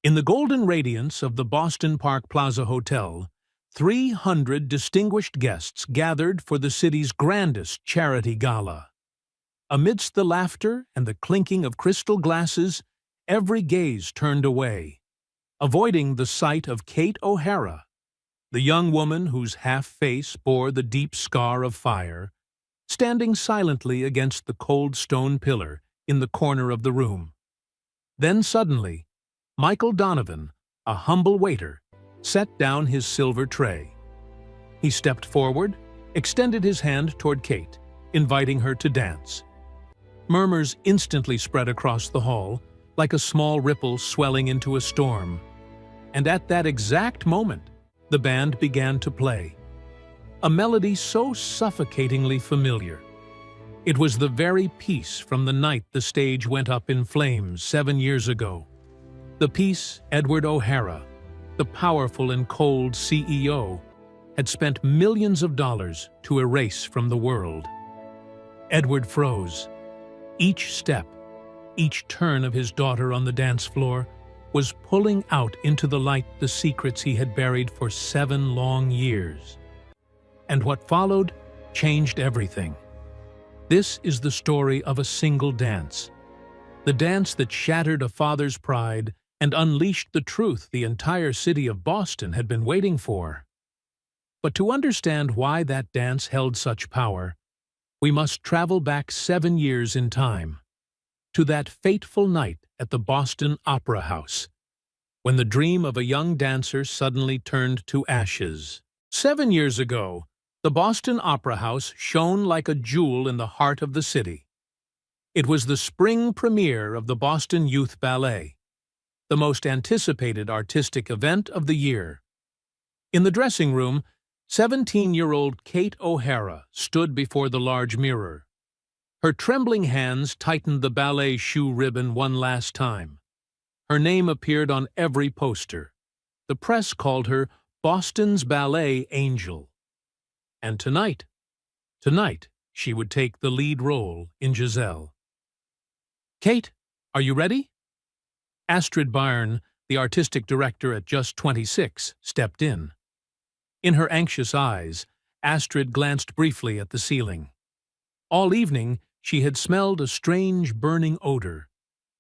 In the golden radiance of the Boston Park Plaza Hotel, 300 distinguished guests gathered for the city's grandest charity gala. Amidst the laughter and the clinking of crystal glasses, every gaze turned away, avoiding the sight of Kate O'Hara, the young woman whose half-face bore the deep scar of fire, standing silently against the cold stone pillar in the corner of the room. Then suddenly, Michael Donovan, a humble waiter, set down his silver tray. He stepped forward, extended his hand toward Kate, inviting her to dance. Murmurs instantly spread across the hall, like a small ripple swelling into a storm. And at that exact moment, the band began to play. A melody so suffocatingly familiar. It was the very piece from the night the stage went up in flames 7 years ago. The piece Edward O'Hara, the powerful and cold CEO, had spent millions of dollars to erase from the world. Edward froze. Each step, each turn of his daughter on the dance floor was pulling out into the light the secrets he had buried for 7 long years. And what followed changed everything. This is the story of a single dance. The dance that shattered a father's pride and unleashed the truth the entire city of Boston had been waiting for. But to understand why that dance held such power, we must travel back 7 years in time, to that fateful night at the Boston Opera House, when the dream of a young dancer suddenly turned to ashes. 7 years ago, the Boston Opera House shone like a jewel in the heart of the city. It was the spring premiere of the Boston Youth Ballet, the most anticipated artistic event of the year. In the dressing room, 17-year-old Kate O'Hara stood before the large mirror. Her trembling hands tightened the ballet shoe ribbon one last time. Her name appeared on every poster. The press called her Boston's ballet angel. And tonight, she would take the lead role in Giselle. "Kate, are you ready?" Astrid Byrne, the artistic director at just 26, stepped in. In her anxious eyes, Astrid glanced briefly at the ceiling. All evening, she had smelled a strange burning odor,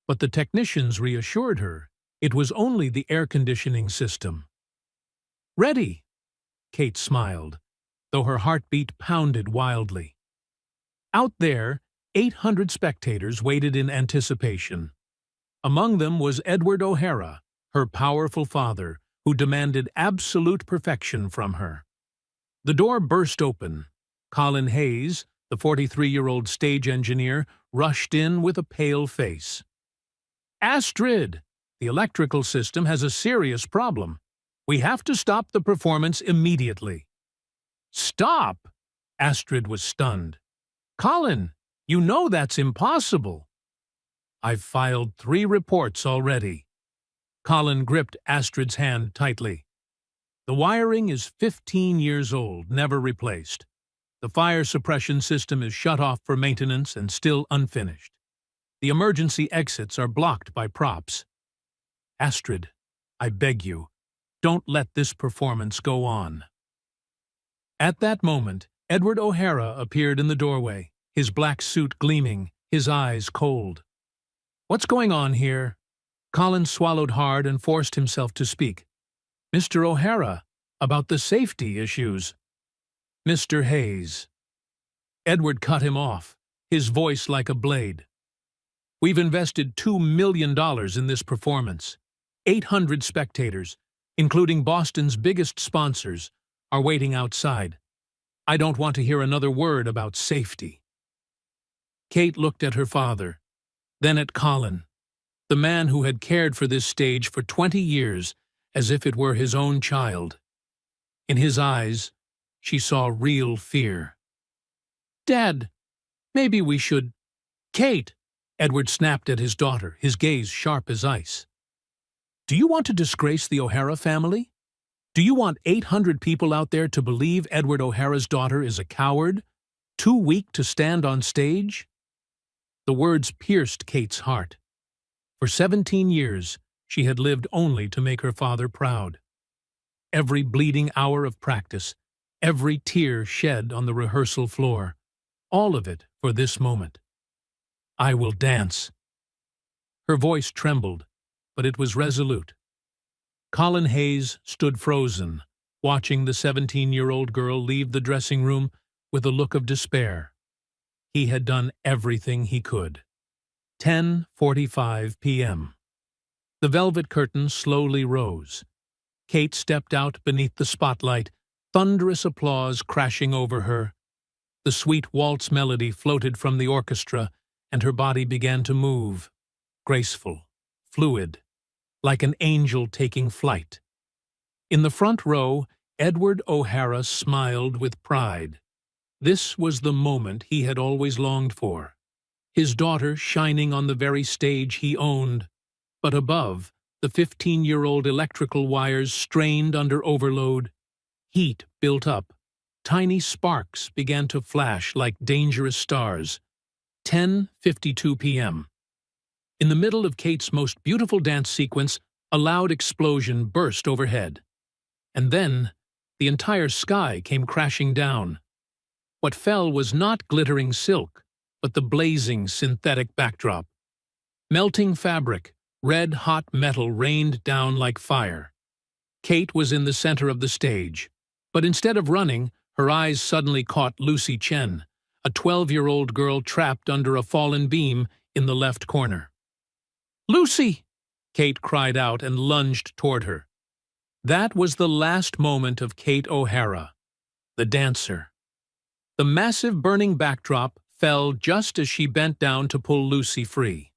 but the technicians reassured her it was only the air conditioning system. "Ready," Kate smiled, though her heartbeat pounded wildly. Out there, 800 spectators waited in anticipation. Among them was Edward O'Hara, her powerful father, who demanded absolute perfection from her. The door burst open. Colin Hayes, the 43-year-old stage engineer, rushed in with a pale face. "Astrid, the electrical system has a serious problem. We have to stop the performance immediately." "Stop?" Astrid was stunned. "Colin, you know that's impossible." "I've filed 3 reports already." Colin gripped Astrid's hand tightly. "The wiring is 15 years old, never replaced. The fire suppression system is shut off for maintenance and still unfinished. The emergency exits are blocked by props. Astrid, I beg you, don't let this performance go on." At that moment, Edward O'Hara appeared in the doorway, his black suit gleaming, his eyes cold. "What's going on here?" Colin swallowed hard and forced himself to speak. "Mr. O'Hara, about the safety issues." "Mr. Hayes." Edward cut him off, his voice like a blade. "We've invested $2 million in this performance. 800 spectators, including Boston's biggest sponsors, are waiting outside. I don't want to hear another word about safety." Kate looked at her father, then at Colin, the man who had cared for this stage for 20 years as if it were his own child. In his eyes, she saw real fear. "Dad, maybe we should—" "Kate!" Edward snapped at his daughter, his gaze sharp as ice. "Do you want to disgrace the O'Hara family? Do you want 800 people out there to believe Edward O'Hara's daughter is a coward, too weak to stand on stage?" The words pierced Kate's heart. For 17 years, she had lived only to make her father proud. Every bleeding hour of practice, every tear shed on the rehearsal floor, all of it for this moment. I will dance. Her voice trembled, but it was resolute. Colin Hayes stood frozen, watching the 17-year-old girl leave the dressing room with a look of despair. He had done everything he could. 10:45 p.m. The velvet curtain slowly rose. Kate stepped out beneath the spotlight, thunderous applause crashing over her. The sweet waltz melody floated from the orchestra, and her body began to move, graceful, fluid, like an angel taking flight. In the front row, Edward O'Hara smiled with pride. This was the moment he had always longed for. His daughter shining on the very stage he owned, but above, the 15-year-old electrical wires strained under overload. Heat built up. Tiny sparks began to flash like dangerous stars. 10:52 p.m. In the middle of Kate's most beautiful dance sequence, a loud explosion burst overhead. And then, the entire sky came crashing down. What fell was not glittering silk, but the blazing synthetic backdrop. Melting fabric, red-hot metal rained down like fire. Kate was in the center of the stage, but instead of running, her eyes suddenly caught Lucy Chen, a 12-year-old girl trapped under a fallen beam in the left corner. "Lucy!" Kate cried out and lunged toward her. That was the last moment of Kate O'Hara, the dancer. The massive burning backdrop fell just as she bent down to pull Lucy free.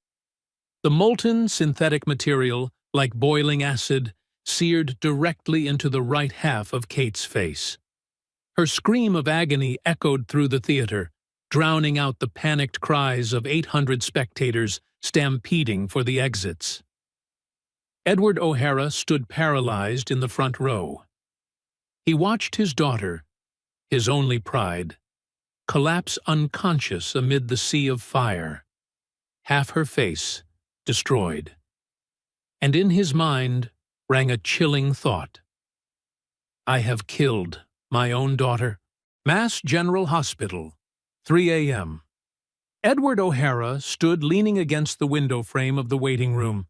The molten synthetic material, like boiling acid, seared directly into the right half of Kate's face. Her scream of agony echoed through the theater, drowning out the panicked cries of 800 spectators stampeding for the exits. Edward O'Hara stood paralyzed in the front row. He watched his daughter, his only pride, collapse unconscious amid the sea of fire, half her face destroyed. And in his mind rang a chilling thought. I have killed my own daughter. Mass General Hospital, 3 a.m. Edward O'Hara stood leaning against the window frame of the waiting room.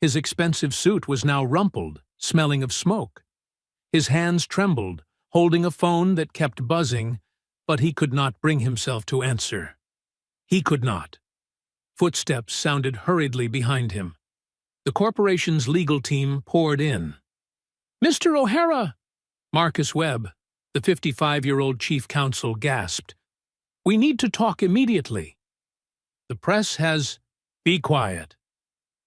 His expensive suit was now rumpled, smelling of smoke. His hands trembled, holding a phone that kept buzzing, but he could not bring himself to answer. He could not. Footsteps sounded hurriedly behind him. The corporation's legal team poured in. "Mr. O'Hara!" Marcus Webb, the 55-year-old chief counsel, gasped. "We need to talk immediately." "The press has—" "Be quiet."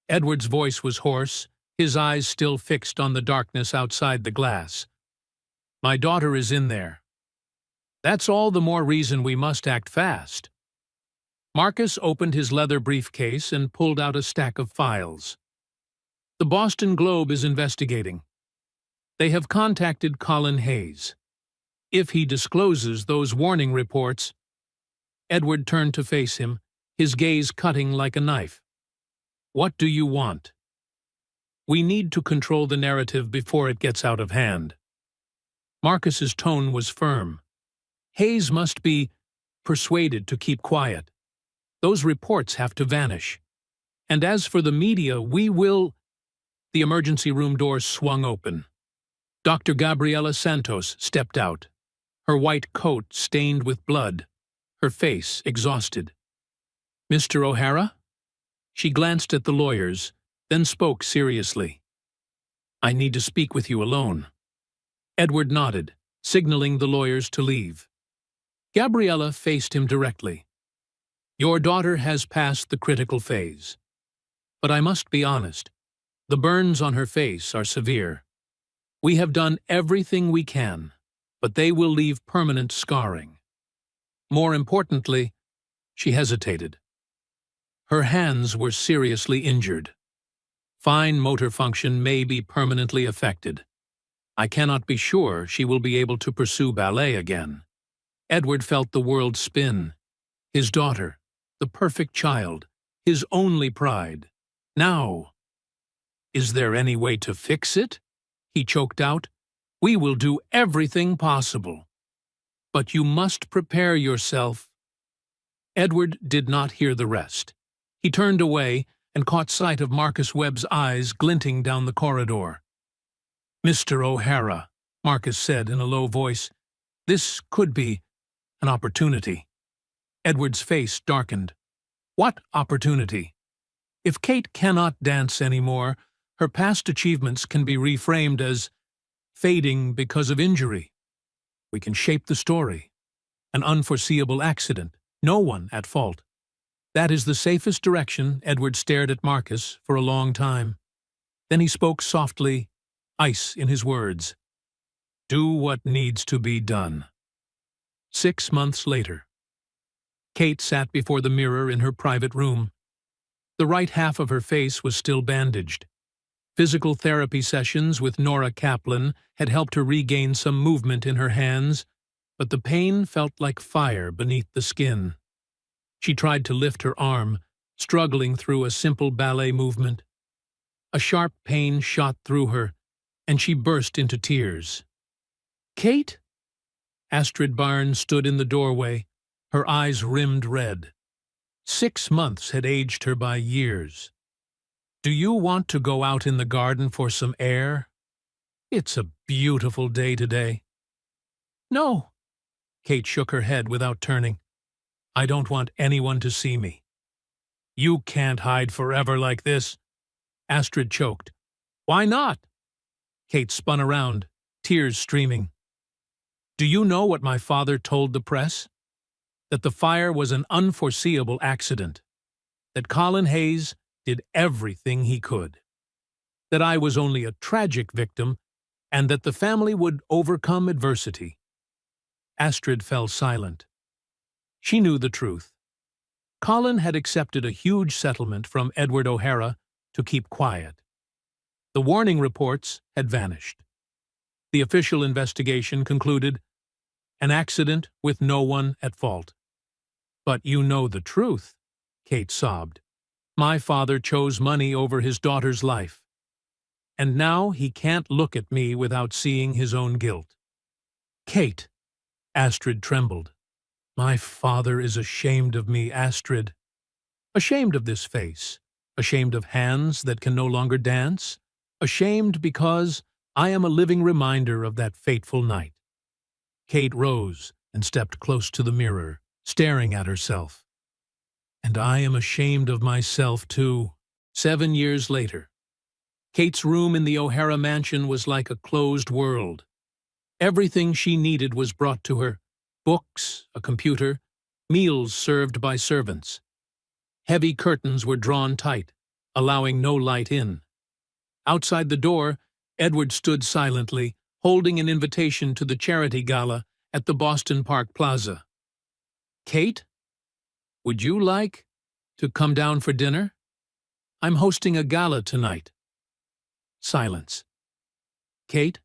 Edward's voice was hoarse, his eyes still fixed on the darkness outside the glass. "My daughter is in there. That's all the more reason we must act fast." Marcus opened his leather briefcase and pulled out a stack of files. "The Boston Globe is investigating. They have contacted Colin Hayes. If he discloses those warning reports—" Edward turned to face him, his gaze cutting like a knife. "What do you want?" "We need to control the narrative before it gets out of hand." Marcus's tone was firm. "Hayes must be persuaded to keep quiet. Those reports have to vanish. And as for the media, we will—" The emergency room doors swung open. Dr. Gabriela Santos stepped out, her white coat stained with blood, her face exhausted. "Mr. O'Hara?" She glanced at the lawyers, then spoke seriously. "I need to speak with you alone." Edward nodded, signaling the lawyers to leave. Gabriela faced him directly. "Your daughter has passed the critical phase. But I must be honest, the burns on her face are severe. We have done everything we can, but they will leave permanent scarring. More importantly," she hesitated, "her hands were seriously injured. Fine motor function may be permanently affected. I cannot be sure she will be able to pursue ballet again." Edward felt the world spin. His daughter, the perfect child, his only pride. Now, Is there any way to fix it? He choked out. We will do everything possible. But you must prepare yourself. Edward did not hear the rest. He turned away and caught sight of Marcus Webb's eyes glinting down the corridor. Mr. O'Hara, Marcus said in a low voice, this could be an opportunity. Edward's face darkened. What opportunity? If Kate cannot dance anymore, her past achievements can be reframed as fading because of injury. We can shape the story. An unforeseeable accident, no one at fault. That is the safest direction. Edward stared at Marcus for a long time. Then he spoke softly, ice in his words. Do what needs to be done. 6 months later. Kate sat before the mirror in her private room. The right half of her face was still bandaged. Physical therapy sessions with Nora Kaplan had helped her regain some movement in her hands, but the pain felt like fire beneath the skin. She tried to lift her arm, struggling through a simple ballet movement. A sharp pain shot through her, and she burst into tears. Kate? Astrid Barnes stood in the doorway, her eyes rimmed red. 6 months had aged her by years. Do you want to go out in the garden for some air? It's a beautiful day today. No. Kate shook her head without turning. I don't want anyone to see me. You can't hide forever like this. Astrid choked. Why not? Kate spun around, tears streaming. Do you know what my father told the press? That the fire was an unforeseeable accident. That Colin Hayes did everything he could. That I was only a tragic victim, and that the family would overcome adversity. Astrid fell silent. She knew the truth. Colin had accepted a huge settlement from Edward O'Hara to keep quiet. The warning reports had vanished. The official investigation concluded an accident with no one at fault. But you know the truth, Kate sobbed. My father chose money over his daughter's life. And now he can't look at me without seeing his own guilt. Kate, Astrid trembled. My father is ashamed of me, Astrid. Ashamed of this face. Ashamed of hands that can no longer dance. Ashamed because I am a living reminder of that fateful night. Kate rose and stepped close to the mirror, staring at herself. And I am ashamed of myself, too. 7 years later. Kate's room in the O'Hara mansion was like a closed world. Everything she needed was brought to her. Books, a computer, meals served by servants. Heavy curtains were drawn tight, allowing no light in. Outside the door, Edward stood silently, holding an invitation to the charity gala at the Boston Park Plaza. Kate, would you like to come down for dinner? I'm hosting a gala tonight. Silence. Kate,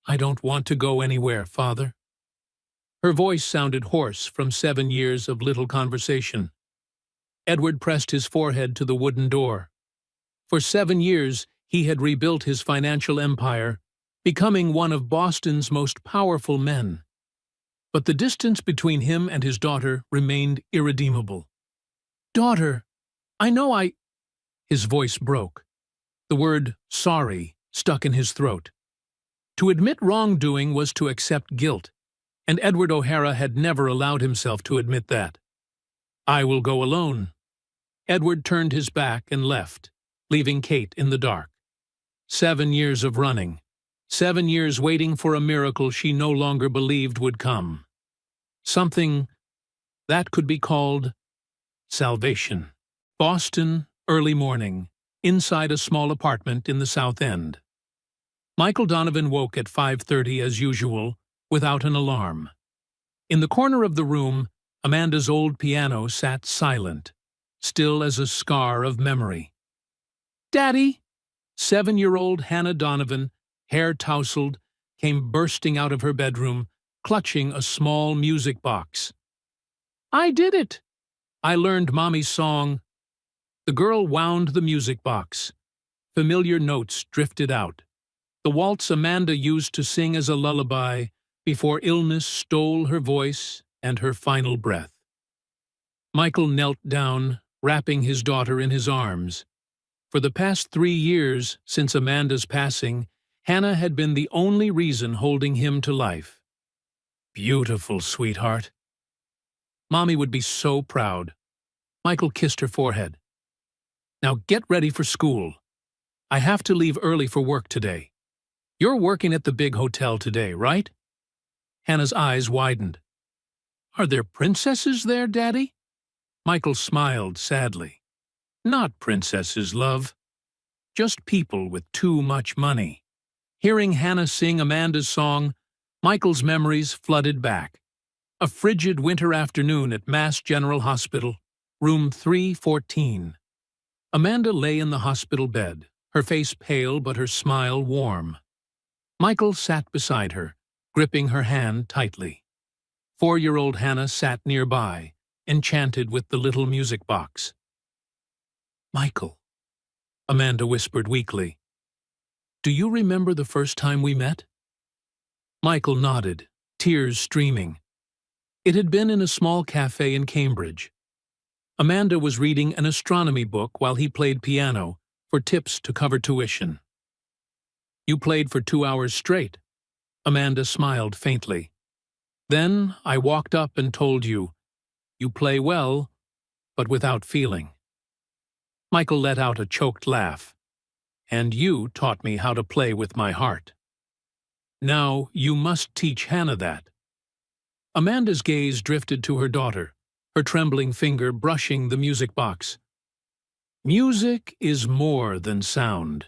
I don't want to go anywhere, Father. Her voice sounded hoarse from 7 years of little conversation. Edward pressed his forehead to the wooden door. For 7 years, he had rebuilt his financial empire, becoming one of Boston's most powerful men. But the distance between him and his daughter remained irredeemable. Daughter, I know I... His voice broke. The word sorry stuck in his throat. To admit wrongdoing was to accept guilt, and Edward O'Hara had never allowed himself to admit that. I will go alone. Edward turned his back and left, leaving Kate in the dark. 7 years of running. 7 years waiting for a miracle she no longer believed would come. Something that could be called salvation. Boston, early morning, inside a small apartment in the South End. Michael Donovan woke at 5:30 as usual, without an alarm. In the corner of the room, Amanda's old piano sat silent, still as a scar of memory. Daddy! 7-year-old Hannah Donovan, hair tousled, came bursting out of her bedroom, clutching a small music box. I did it! I learned Mommy's song. The girl wound the music box. Familiar notes drifted out, the waltz Amanda used to sing as a lullaby before illness stole her voice and her final breath. Michael knelt down, wrapping his daughter in his arms. For the past 3 years since Amanda's passing, Hannah had been the only reason holding him to life. Beautiful, sweetheart. Mommy would be so proud. Michael kissed her forehead. Now get ready for school. I have to leave early for work today. You're working at the big hotel today, right? Hannah's eyes widened. Are there princesses there, Daddy? Michael smiled sadly. Not princesses, love. Just people with too much money. Hearing Hannah sing Amanda's song, Michael's memories flooded back. A frigid winter afternoon at Mass General Hospital, room 314. Amanda lay in the hospital bed, her face pale but her smile warm. Michael sat beside her, gripping her hand tightly. 4-year-old Hannah sat nearby, enchanted with the little music box. Michael, Amanda whispered weakly. Do you remember the first time we met? Michael nodded, tears streaming. It had been in a small cafe in Cambridge. Amanda was reading an astronomy book while he played piano for tips to cover tuition. You played for 2 hours straight. Amanda smiled faintly. Then I walked up and told you, you play well, but without feeling. Michael let out a choked laugh. And you taught me how to play with my heart. Now you must teach Hannah that. Amanda's gaze drifted to her daughter, her trembling finger brushing the music box. Music is more than sound.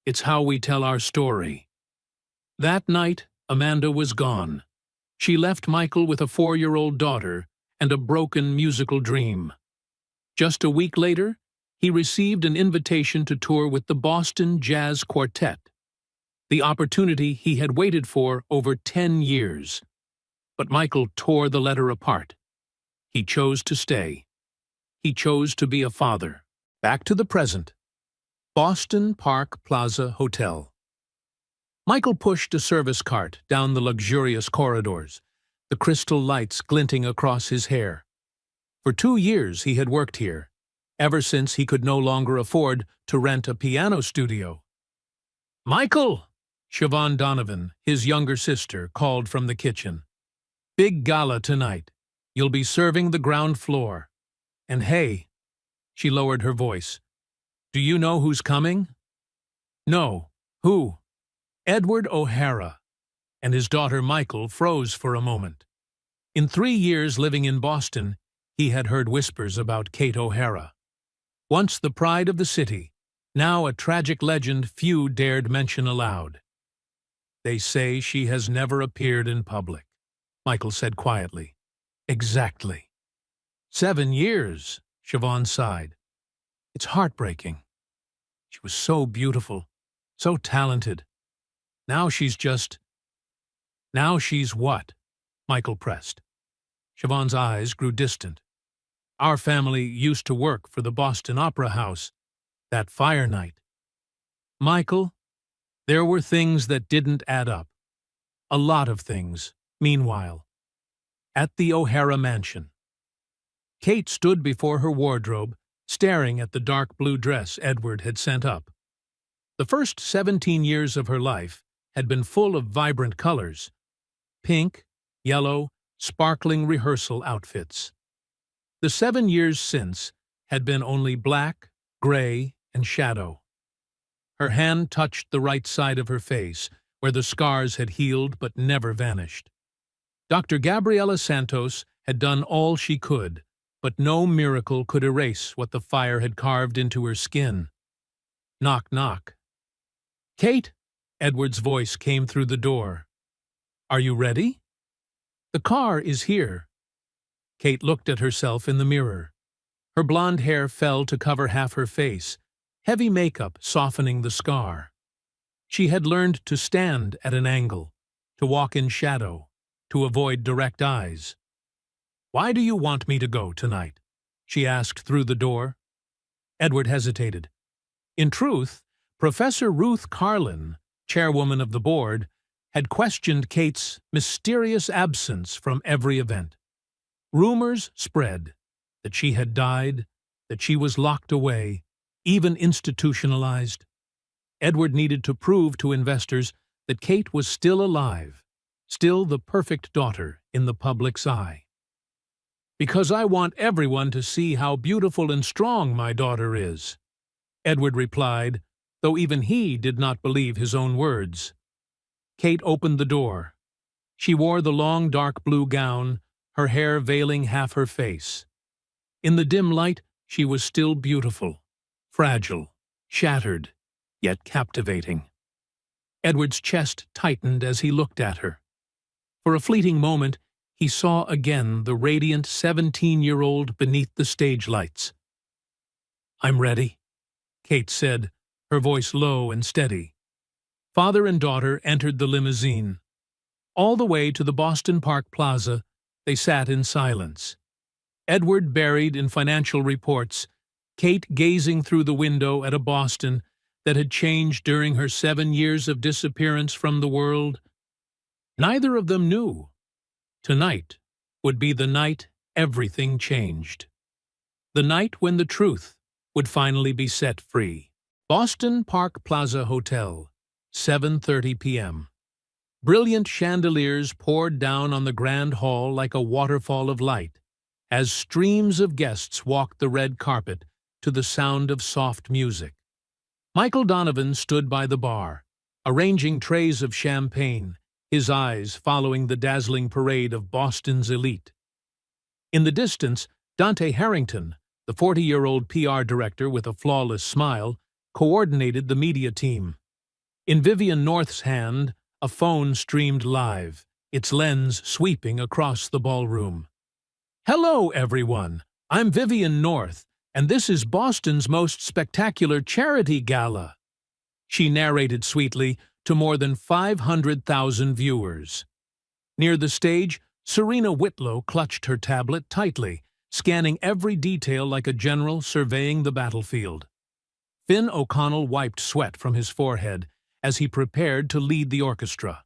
It's how we tell our story. That night, Amanda was gone. She left Michael with a 4-year-old daughter and a broken musical dream. Just a week later, he received an invitation to tour with the Boston Jazz Quartet, the opportunity he had waited for over 10 years. But Michael tore the letter apart. He chose to stay. He chose to be a father. Back to the present. Boston Park Plaza Hotel. Michael pushed a service cart down the luxurious corridors, the crystal lights glinting across his hair. For 2 years he had worked here, ever since he could no longer afford to rent a piano studio. Michael! Siobhan Donovan, his younger sister, called from the kitchen. Big gala tonight. You'll be serving the ground floor. And hey, she lowered her voice, do you know who's coming? No. Who? Edward O'Hara. And his daughter Michael froze for a moment. In 3 years living in Boston, he had heard whispers about Kate O'Hara. Once the pride of the city, now a tragic legend few dared mention aloud. They say she has never appeared in public, Michael said quietly. Exactly. 7 years, Siobhan sighed. It's heartbreaking. She was so beautiful, so talented. Now she's what? Michael pressed. Siobhan's eyes grew distant. Our family used to work for the Boston Opera House, that fire night. Michael, there were things that didn't add up. A lot of things, meanwhile. At the O'Hara mansion. Kate stood before her wardrobe, staring at the dark blue dress Edward had sent up. The first 17 years of her life had been full of vibrant colors. Pink, yellow, sparkling rehearsal outfits. The 7 years since had been only black, gray, and shadow. Her hand touched the right side of her face, where the scars had healed but never vanished. Dr. Gabriela Santos had done all she could, but no miracle could erase what the fire had carved into her skin. Knock, knock. Kate? Edward's voice came through the door. Are you ready? The car is here. Kate looked at herself in the mirror. Her blonde hair fell to cover half her face, heavy makeup softening the scar. She had learned to stand at an angle, to walk in shadow, to avoid direct eyes. Why do you want me to go tonight? She asked through the door. Edward hesitated. In truth, Professor Ruth Carlin, chairwoman of the board, had questioned Kate's mysterious absence from every event. Rumors spread that she had died, that she was locked away, even institutionalized. Edward needed to prove to investors that Kate was still alive, still the perfect daughter in the public's eye. "Because I want everyone to see how beautiful and strong my daughter is," Edward replied, though even he did not believe his own words. Kate opened the door. She wore the long dark blue gown, her hair veiling half her face. In the dim light, she was still beautiful, fragile, shattered, yet captivating. Edward's chest tightened as he looked at her. For a fleeting moment, he saw again the radiant 17-year-old beneath the stage lights. "I'm ready," Kate said, her voice low and steady. Father and daughter entered the limousine. All the way to the Boston Park Plaza, they sat in silence. Edward buried in financial reports, Kate gazing through the window at a Boston that had changed during her 7 years of disappearance from the world. Neither of them knew. Tonight would be the night everything changed. The night when the truth would finally be set free. Boston Park Plaza Hotel, 7:30 p.m. Brilliant chandeliers poured down on the grand hall like a waterfall of light, as streams of guests walked the red carpet to the sound of soft music. Michael Donovan stood by the bar, arranging trays of champagne, his eyes following the dazzling parade of Boston's elite. In the distance, Dante Harrington, the 40-year-old PR director with a flawless smile, coordinated the media team. In Vivian North's hand, a phone streamed live, its lens sweeping across the ballroom. "Hello, everyone. I'm Vivian North, and this is Boston's most spectacular charity gala," she narrated sweetly to more than 500,000 viewers. Near the stage, Serena Whitlow clutched her tablet tightly, scanning every detail like a general surveying the battlefield. Finn O'Connell wiped sweat from his forehead as he prepared to lead the orchestra.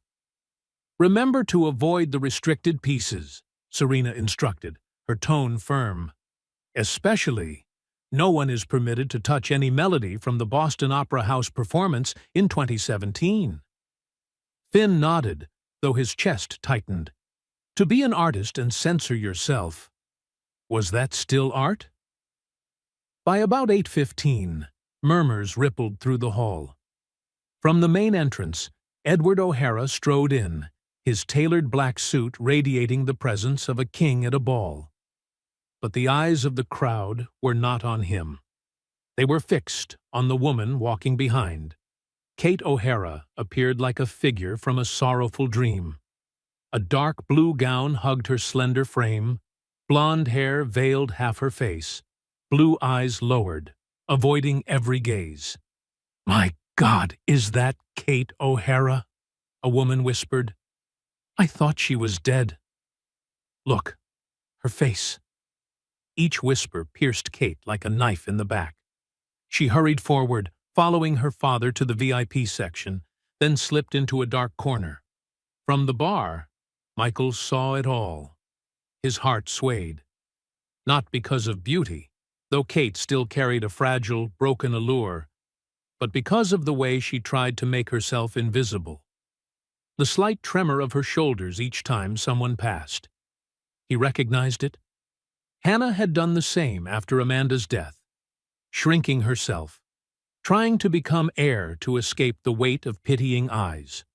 "Remember to avoid the restricted pieces," Serena instructed, her tone firm. "Especially, no one is permitted to touch any melody from the Boston Opera House performance in 2017. Finn nodded, though his chest tightened. To be an artist and censor yourself, was that still art? By about 8:15, murmurs rippled through the hall. From the main entrance, Edward O'Hara strode in, his tailored black suit radiating the presence of a king at a ball. But the eyes of the crowd were not on him. They were fixed on the woman walking behind. Kate O'Hara appeared like a figure from a sorrowful dream. A dark blue gown hugged her slender frame, blonde hair veiled half her face, blue eyes lowered, avoiding every gaze. "My God, is that Kate O'Hara?" a woman whispered. "I thought she was dead. Look, her face." Each whisper pierced Kate like a knife in the back. She hurried forward, following her father to the VIP section, then slipped into a dark corner. From the bar, Michael saw it all. His heart swayed. Not because of beauty, though Kate still carried a fragile, broken allure, but because of the way she tried to make herself invisible. The slight tremor of her shoulders each time someone passed. He recognized it. Hannah had done the same after Amanda's death, shrinking herself, trying to become air to escape the weight of pitying eyes.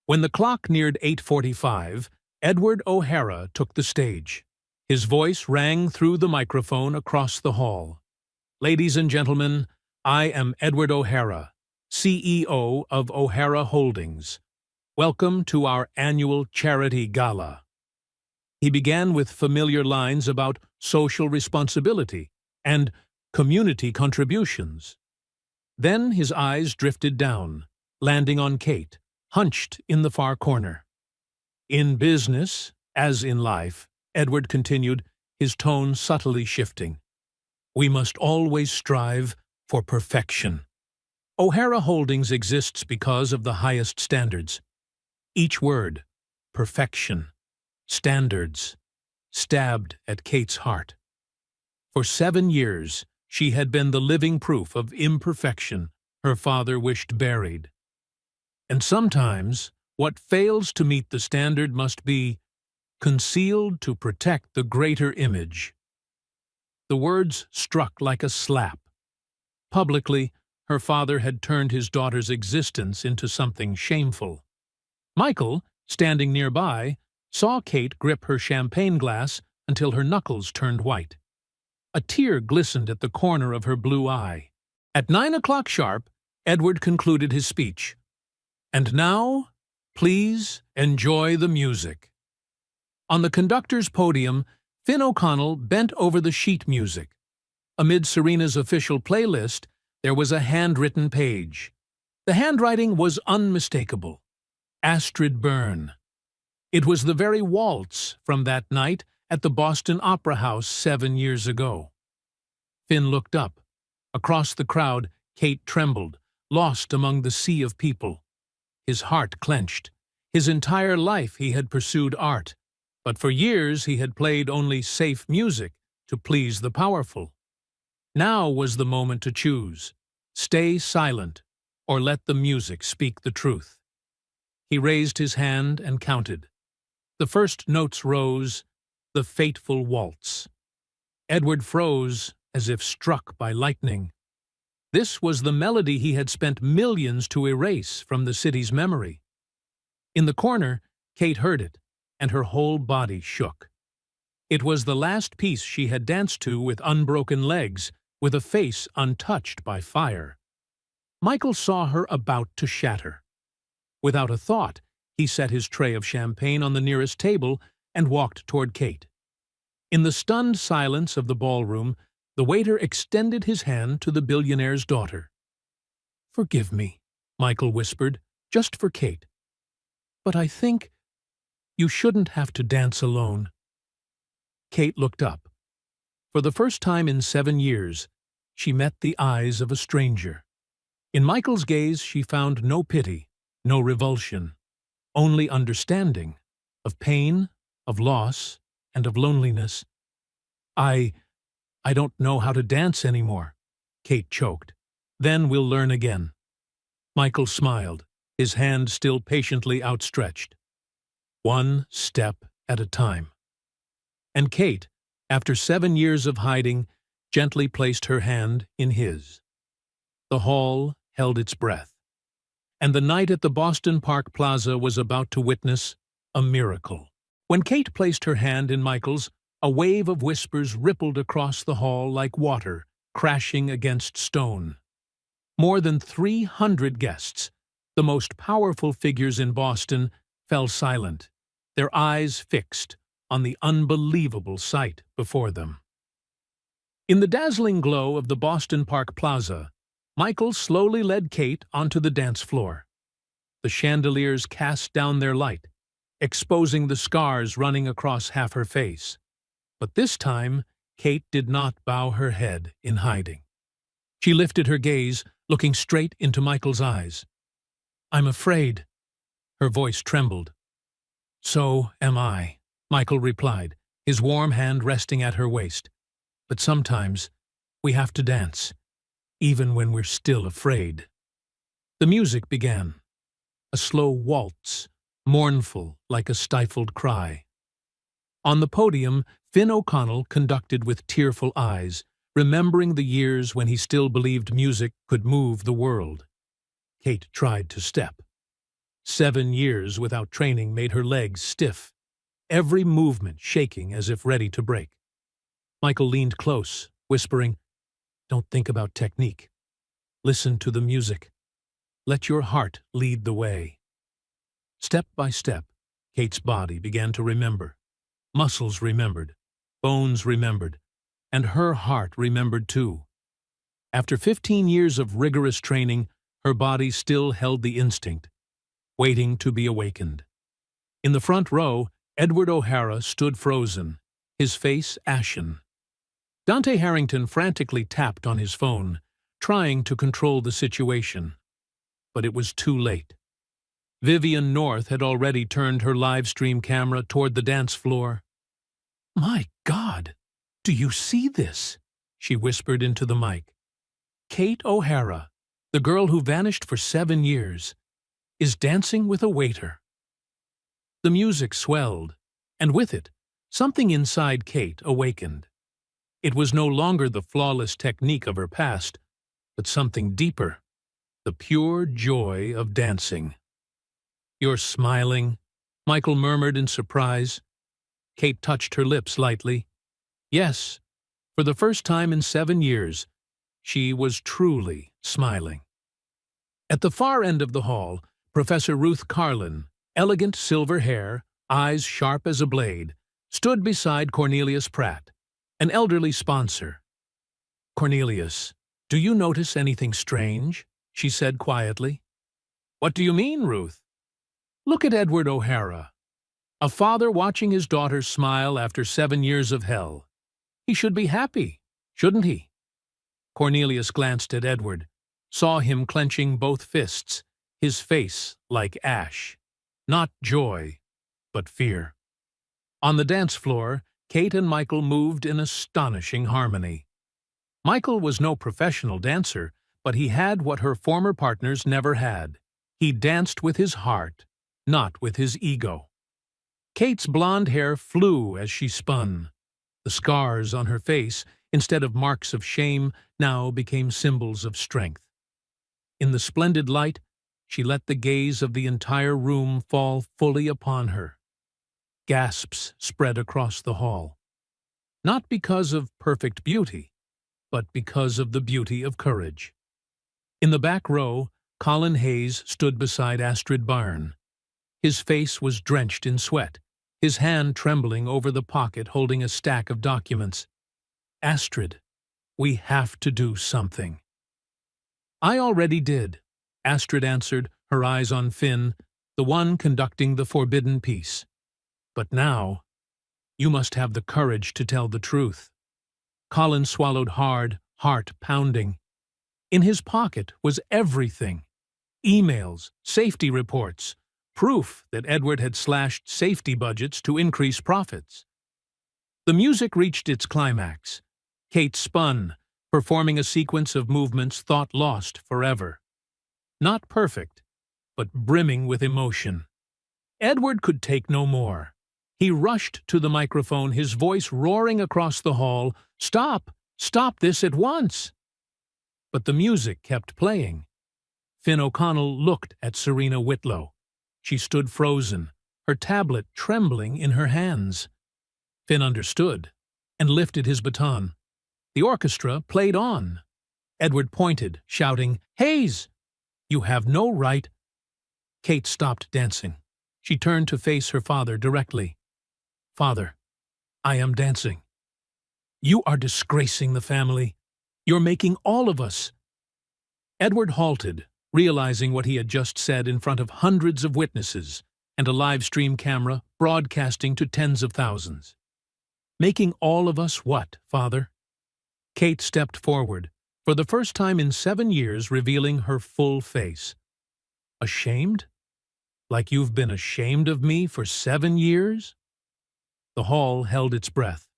When the clock neared 8:45, Edward O'Hara took the stage. His voice rang through the microphone across the hall. "Ladies and gentlemen, I am Edward O'Hara, CEO of O'Hara Holdings. Welcome to our annual charity gala." He began with familiar lines about social responsibility and community contributions. Then his eyes drifted down, landing on Kate, hunched in the far corner. "In business, as in life," Edward continued, his tone subtly shifting, "we must always strive for perfection. O'Hara Holdings exists because of the highest standards. Each word, perfection, standards, stabbed at Kate's heart. For 7 years, she had been the living proof of imperfection her father wished buried. And sometimes, what fails to meet the standard must be concealed to protect the greater image. The words struck like a slap. Publicly, her father had turned his daughter's existence into something shameful. Michael, standing nearby, saw Kate grip her champagne glass until her knuckles turned white. A tear glistened at the corner of her blue eye. At 9 o'clock sharp, Edward concluded his speech. "And now, please enjoy the music." On the conductor's podium, Finn O'Connell bent over the sheet music. Amid Serena's official playlist, there was a handwritten page. The handwriting was unmistakable. Astrid Byrne. It was the very waltz from that night at the Boston Opera House 7 years ago. Finn looked up. Across the crowd, Kate trembled, lost among the sea of people. His heart clenched. His entire life he had pursued art, but for years he had played only safe music to please the powerful. Now was the moment to choose. Stay silent, or let the music speak the truth. He raised his hand and counted. The first notes rose, the fateful waltz. Edward froze, as if struck by lightning. This was the melody he had spent millions to erase from the city's memory. In the corner, Kate heard it, and her whole body shook. It was the last piece she had danced to with unbroken legs, with a face untouched by fire. Michael saw her about to shatter. Without a thought, he set his tray of champagne on the nearest table and walked toward Kate. In the stunned silence of the ballroom, the waiter extended his hand to the billionaire's daughter. "Forgive me," Michael whispered, "just for Kate. But I think you shouldn't have to dance alone." Kate looked up. For the first time in 7 years, she met the eyes of a stranger. In Michael's gaze she found no pity, no revulsion, only understanding of pain, of loss, and of loneliness. I don't know how to dance anymore," Kate choked. "Then we'll learn again." Michael smiled, his hand still patiently outstretched. One step at a time. And Kate, after 7 years of hiding, gently placed her hand in his. The hall held its breath. And the night at the Boston Park Plaza was about to witness a miracle. When Kate placed her hand in Michael's, a wave of whispers rippled across the hall like water crashing against stone. More than 300 guests, the most powerful figures in Boston, fell silent, their eyes fixed on the unbelievable sight before them. In the dazzling glow of the Boston Park Plaza, Michael slowly led Kate onto the dance floor. The chandeliers cast down their light, exposing the scars running across half her face. But this time, Kate did not bow her head in hiding. She lifted her gaze, looking straight into Michael's eyes. "I'm afraid." Her voice trembled. "So am I," Michael replied, his warm hand resting at her waist. "But sometimes we have to dance, even when we're still afraid." The music began. A slow waltz, mournful like a stifled cry. On the podium, Finn O'Connell conducted with tearful eyes, remembering the years when he still believed music could move the world. Kate tried to step. 7 years without training made her legs stiff, every movement shaking as if ready to break. Michael leaned close, whispering, "Don't think about technique. Listen to the music. Let your heart lead the way." Step by step, Kate's body began to remember. Muscles remembered, bones remembered, and her heart remembered too. After 15 years of rigorous training, her body still held the instinct, waiting to be awakened. In the front row, Edward O'Hara stood frozen, his face ashen. Dante Harrington frantically tapped on his phone, trying to control the situation. But it was too late. Vivian North had already turned her live stream camera toward the dance floor. "My God, do you see this?" she whispered into the mic. "Kate O'Hara, the girl who vanished for 7 years, is dancing with a waiter." The music swelled, and with it, something inside Kate awakened. It was no longer the flawless technique of her past, but something deeper, the pure joy of dancing. "You're smiling," Michael murmured in surprise. Kate touched her lips lightly. Yes, for the first time in 7 years, she was truly smiling. At the far end of the hall, Professor Ruth Carlin, elegant silver hair, eyes sharp as a blade, stood beside Cornelius Pratt, an elderly sponsor. "Cornelius, do you notice anything strange?" she said quietly. "What do you mean, Ruth?" "Look at Edward O'Hara. A father watching his daughter smile after 7 years of hell. He should be happy, shouldn't he?" Cornelius glanced at Edward, saw him clenching both fists, his face like ash. Not joy, but fear. On the dance floor, Kate and Michael moved in astonishing harmony. Michael was no professional dancer, but he had what her former partners never had. He danced with his heart, not with his ego. Kate's blonde hair flew as she spun. The scars on her face, instead of marks of shame, now became symbols of strength. In the splendid light, she let the gaze of the entire room fall fully upon her. Gasps spread across the hall. Not because of perfect beauty, but because of the beauty of courage. In the back row, Colin Hayes stood beside Astrid Byrne. His face was drenched in sweat, his hand trembling over the pocket holding a stack of documents. "Astrid, we have to do something." "I already did," Astrid answered, her eyes on Finn, the one conducting the forbidden piece. "But now, you must have the courage to tell the truth." Colin swallowed hard, heart pounding. In his pocket was everything. Emails, safety reports, proof that Edward had slashed safety budgets to increase profits. The music reached its climax. Kate spun, performing a sequence of movements thought lost forever. Not perfect, but brimming with emotion. Edward could take no more. He rushed to the microphone, his voice roaring across the hall, "Stop! Stop this at once!" But the music kept playing. Finn O'Connell looked at Serena Whitlow. She stood frozen, her tablet trembling in her hands. Finn understood, and lifted his baton. The orchestra played on. Edward pointed, shouting, "Hayes! You have no right—" Kate stopped dancing. She turned to face her father directly. "Father, I am dancing. You are disgracing the family. You're making all of us—" Edward halted, realizing what he had just said in front of hundreds of witnesses and a live stream camera broadcasting to tens of thousands. "Making all of us what, Father?" Kate stepped forward, for the first time in 7 years revealing her full face. "Ashamed? Like you've been ashamed of me for 7 years?" The hall held its breath.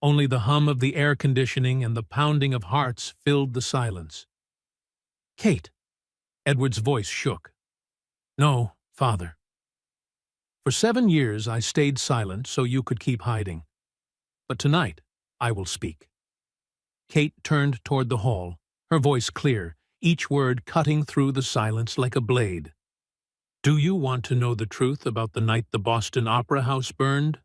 Only the hum of the air conditioning and the pounding of hearts filled the silence. "Kate!" Edward's voice shook. "No, Father. For 7 years I stayed silent so you could keep hiding. But tonight I will speak." Kate turned toward the hall, her voice clear, each word cutting through the silence like a blade. "Do you want to know the truth about the night the Boston Opera House burned?"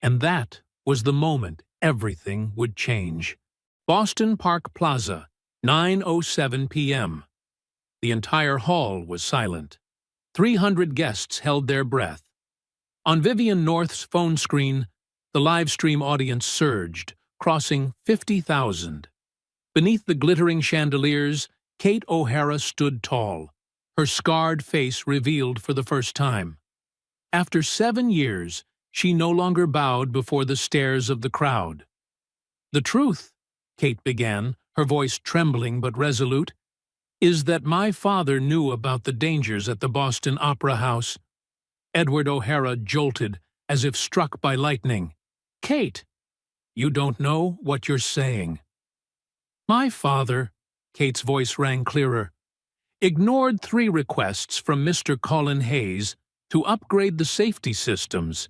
And that was the moment everything would change. Boston Park Plaza, 9:07 p.m. The entire hall was silent. 300 guests held their breath. On Vivian North's phone screen, the live stream audience surged, crossing 50,000. Beneath the glittering chandeliers, Kate O'Hara stood tall, her scarred face revealed for the first time. After 7 years, she no longer bowed before the stares of the crowd. "The truth," Kate began, her voice trembling but resolute, "is that my father knew about the dangers at the Boston Opera House." Edward O'Hara jolted, as if struck by lightning. "Kate, you don't know what you're saying." "My father," Kate's voice rang clearer, "ignored 3 requests from Mr. Colin Hayes to upgrade the safety systems.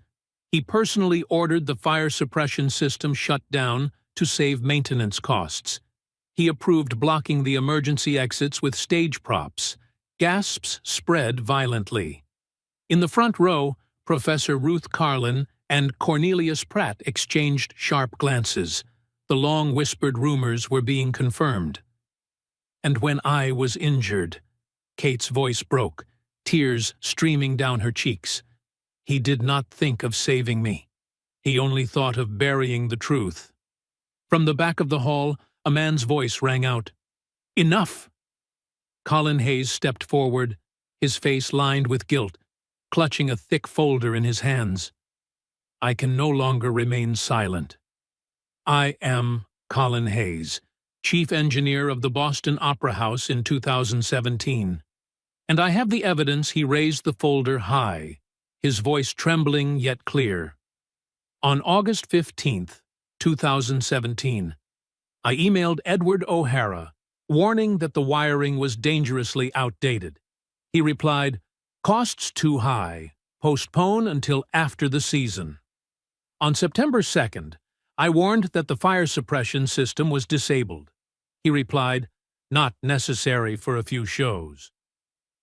He personally ordered the fire suppression system shut down to save maintenance costs. He approved blocking the emergency exits with stage props." Gasps spread violently. In the front row, Professor Ruth Carlin and Cornelius Pratt exchanged sharp glances. The long whispered rumors were being confirmed. "And when I was injured," Kate's voice broke, tears streaming down her cheeks, "he did not think of saving me. He only thought of burying the truth." From the back of the hall, a man's voice rang out, "Enough!" Colin Hayes stepped forward, his face lined with guilt, clutching a thick folder in his hands. "I can no longer remain silent. I am Colin Hayes, chief engineer of the Boston Opera House in 2017. And I have the evidence." He raised the folder high, his voice trembling yet clear. "On August 15th, 2017, I emailed Edward O'Hara, warning that the wiring was dangerously outdated. He replied, 'Costs too high. Postpone until after the season.' On September 2nd, I warned that the fire suppression system was disabled. He replied, 'Not necessary for a few shows.'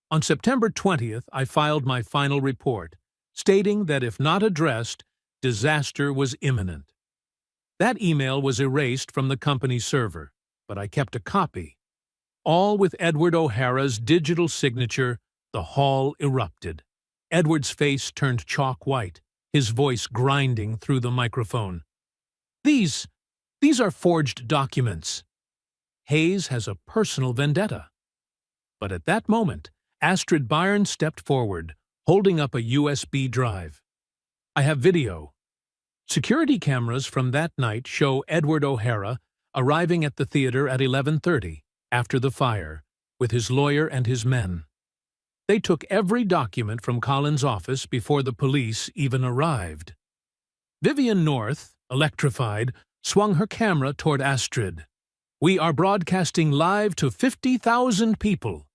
On September 20th, I filed my final report, stating that if not addressed, disaster was imminent. That email was erased from the company server, but I kept a copy. All with Edward O'Hara's digital signature, the hall erupted. Edward's face turned chalk white, his voice grinding through the microphone. These are forged documents. Hayes has a personal vendetta." But at that moment, Astrid Byrne stepped forward, holding up a USB drive. "I have video." Security cameras from that night show Edward O'Hara arriving at the theater at 11:30, after the fire, with his lawyer and his men. They took every document from Colin's office before the police even arrived. Vivian North, electrified, swung her camera toward Astrid. "We are broadcasting live to 50,000 people.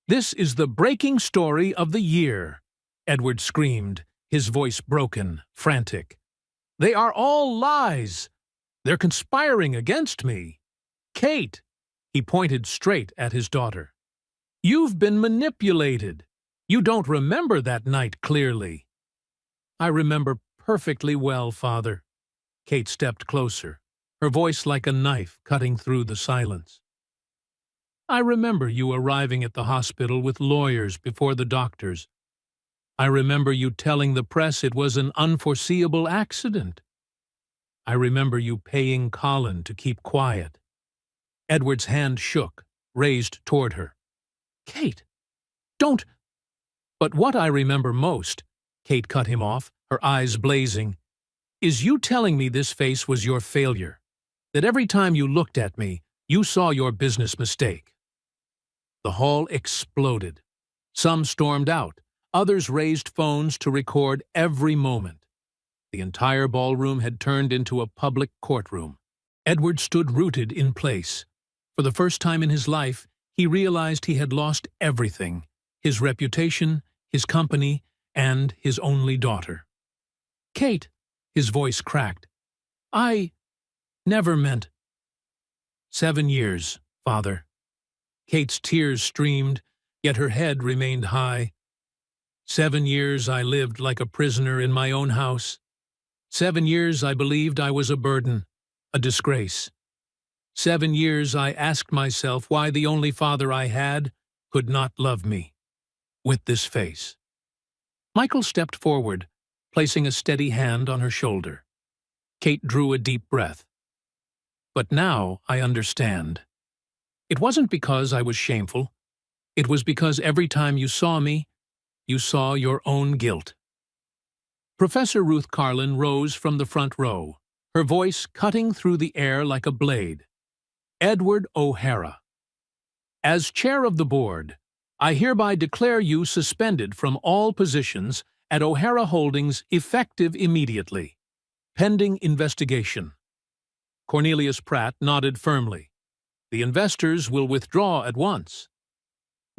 This is the breaking story of the year," Edward screamed, his voice broken, frantic. "They are all lies. They're conspiring against me. Kate," he pointed straight at his daughter, "you've been manipulated. You don't remember that night clearly." "I remember perfectly well, Father." Kate stepped closer, her voice like a knife cutting through the silence. "I remember you arriving at the hospital with lawyers before the doctors. I remember you telling the press it was an unforeseeable accident. I remember you paying Colin to keep quiet." Edward's hand shook, raised toward her. "Kate, don't—" "But what I remember most," Kate cut him off, her eyes blazing, "is you telling me this face was your failure, that every time you looked at me, you saw your business mistake." The hall exploded. Some stormed out. Others raised phones to record every moment. The entire ballroom had turned into a public courtroom. Edward stood rooted in place. For the first time in his life, he realized he had lost everything: his reputation, his company, and his only daughter. "Kate," his voice cracked, "I never meant—" "7 years, Father." Kate's tears streamed, yet her head remained high. 7 years I lived like a prisoner in my own house. 7 years I believed I was a burden, a disgrace. 7 years I asked myself why the only father I had could not love me. With this face. Michael stepped forward, placing a steady hand on her shoulder. Kate drew a deep breath. "But now I understand. It wasn't because I was shameful. It was because every time you saw me, you saw your own guilt." Professor Ruth Carlin rose from the front row, her voice cutting through the air like a blade. Edward O'Hara. As chair of the board, I hereby declare you suspended from all positions at O'Hara Holdings effective immediately, pending investigation. Cornelius Pratt nodded firmly. The investors will withdraw at once.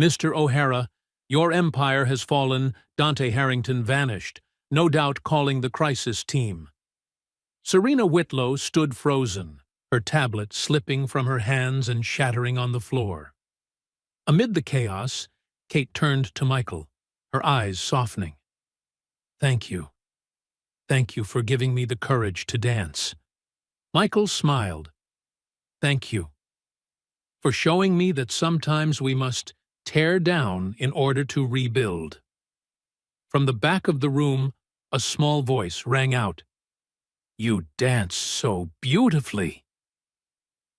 Mr. O'Hara, your empire has fallen. Dante Harrington vanished, no doubt calling the crisis team. Serena Whitlow stood frozen, her tablet slipping from her hands and shattering on the floor. Amid the chaos, Kate turned to Michael, her eyes softening. Thank you. Thank you for giving me the courage to dance. Michael smiled. Thank you. For showing me that sometimes we must tear down in order to rebuild. From the back of the room, a small voice rang out. You dance so beautifully.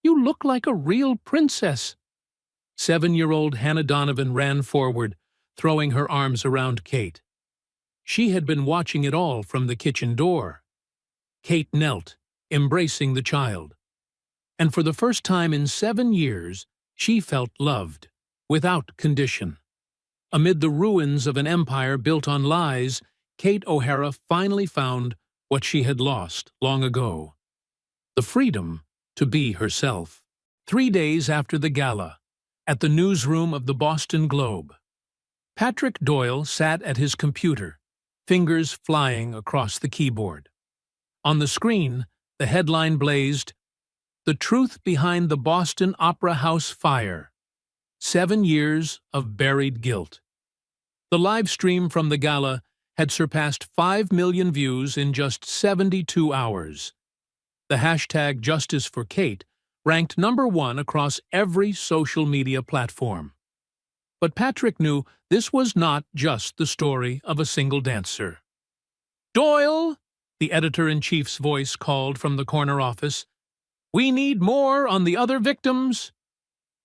You look like a real princess. 7-year-old Hannah Donovan ran forward, throwing her arms around Kate. She had been watching it all from the kitchen door. Kate knelt, embracing the child. And for the first time in 7 years, she felt loved, without condition. Amid the ruins of an empire built on lies, Kate O'Hara finally found what she had lost long ago. The freedom to be herself. 3 days after the gala, at the newsroom of the Boston Globe, Patrick Doyle sat at his computer, fingers flying across the keyboard. On the screen, the headline blazed, The Truth Behind the Boston Opera House Fire. 7 years of buried guilt. The live stream from the gala had surpassed 5 million views in just 72 hours. The hashtag Justice for Kate ranked #1 across every social media platform. But Patrick knew this was not just the story of a single dancer. Doyle, the editor-in-chief's voice called from the corner office, we need more on the other victims.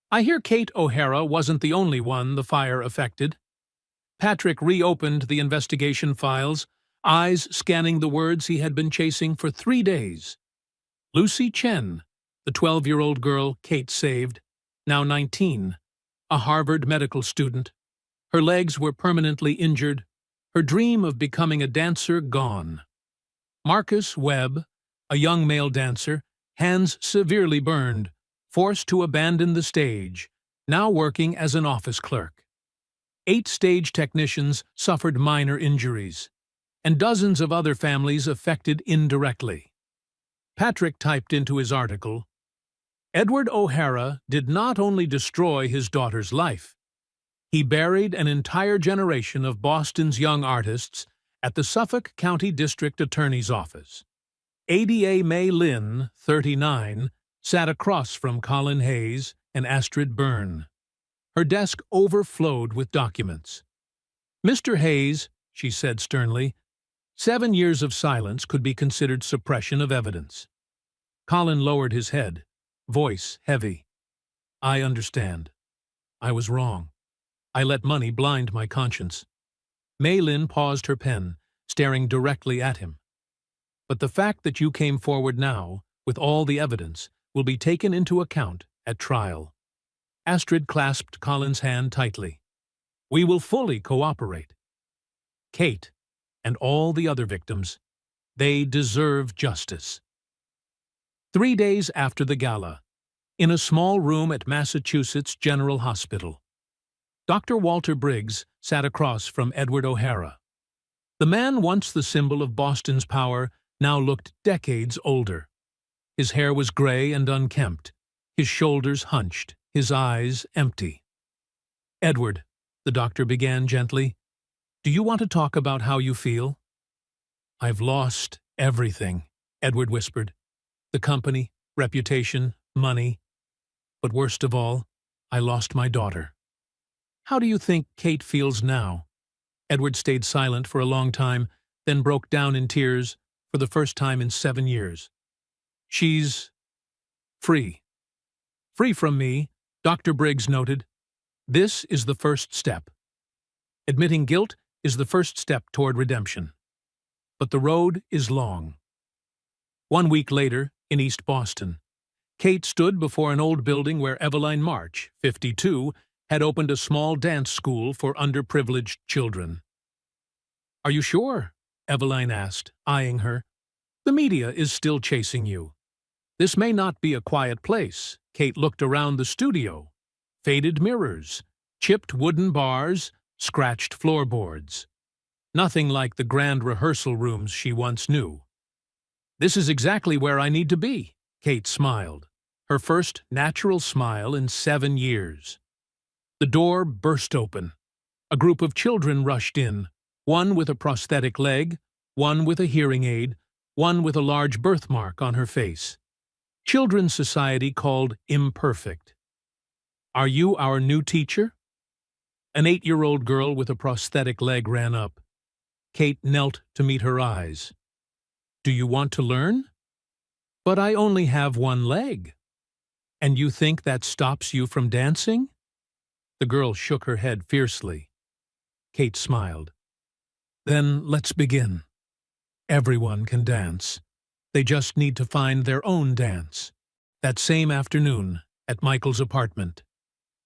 I hear Kate O'Hara wasn't the only one the fire affected. Patrick reopened the investigation files, eyes scanning the words he had been chasing for 3 days. Lucy Chen, the 12-year-old girl Kate saved, now 19, a Harvard medical student. Her legs were permanently injured, her dream of becoming a dancer gone. Marcus Webb, a young male dancer, hands severely burned, forced to abandon the stage, now working as an office clerk. 8 stage technicians suffered minor injuries, and dozens of other families affected indirectly. Patrick typed into his article, Edward O'Hara did not only destroy his daughter's life, he buried an entire generation of Boston's young artists at the Suffolk County District Attorney's Office. ADA May Lynn, 39, sat across from Colin Hayes and Astrid Byrne. Her desk overflowed with documents. Mr. Hayes, she said sternly, 7 years of silence could be considered suppression of evidence. Colin lowered his head, voice heavy. I understand. I was wrong. I let money blind my conscience. May Lynn paused her pen, staring directly at him. But the fact that you came forward now, with all the evidence, will be taken into account at trial. Astrid clasped Colin's hand tightly. We will fully cooperate. Kate, and all the other victims, they deserve justice. 3 days after the gala, in a small room at Massachusetts General Hospital, Dr. Walter Briggs sat across from Edward O'Hara. The man once the symbol of Boston's power now looked decades older. His hair was gray and unkempt, his shoulders hunched, his eyes empty. Edward, the doctor began gently, do you want to talk about how you feel? I've lost everything, Edward whispered. The company, reputation, money. But worst of all, I lost my daughter. How do you think Kate feels now? Edward stayed silent for a long time, then broke down in tears for the first time in 7 years. She's free. Free from me, Dr. Briggs noted. This is the first step. Admitting guilt is the first step toward redemption. But the road is long. 1 week later, in East Boston, Kate stood before an old building where Eveline March, 52, had opened a small dance school for underprivileged children. "Are you sure?" Eveline asked, eyeing her. "The media is still chasing you. This may not be a quiet place." Kate looked around the studio. Faded mirrors, chipped wooden bars, scratched floorboards. Nothing like the grand rehearsal rooms she once knew. "This is exactly where I need to be," Kate smiled, her first natural smile in 7 years. The door burst open. A group of children rushed in, one with a prosthetic leg, one with a hearing aid, one with a large birthmark on her face. Children's Society called imperfect. "Are you our new teacher?" An 8-year-old girl with a prosthetic leg ran up. Kate knelt to meet her eyes. "Do you want to learn?" "But I only have one leg." "And you think that stops you from dancing?" The girl shook her head fiercely. Kate smiled. "Then let's begin. Everyone can dance. They just need to find their own dance." That same afternoon, at Michael's apartment,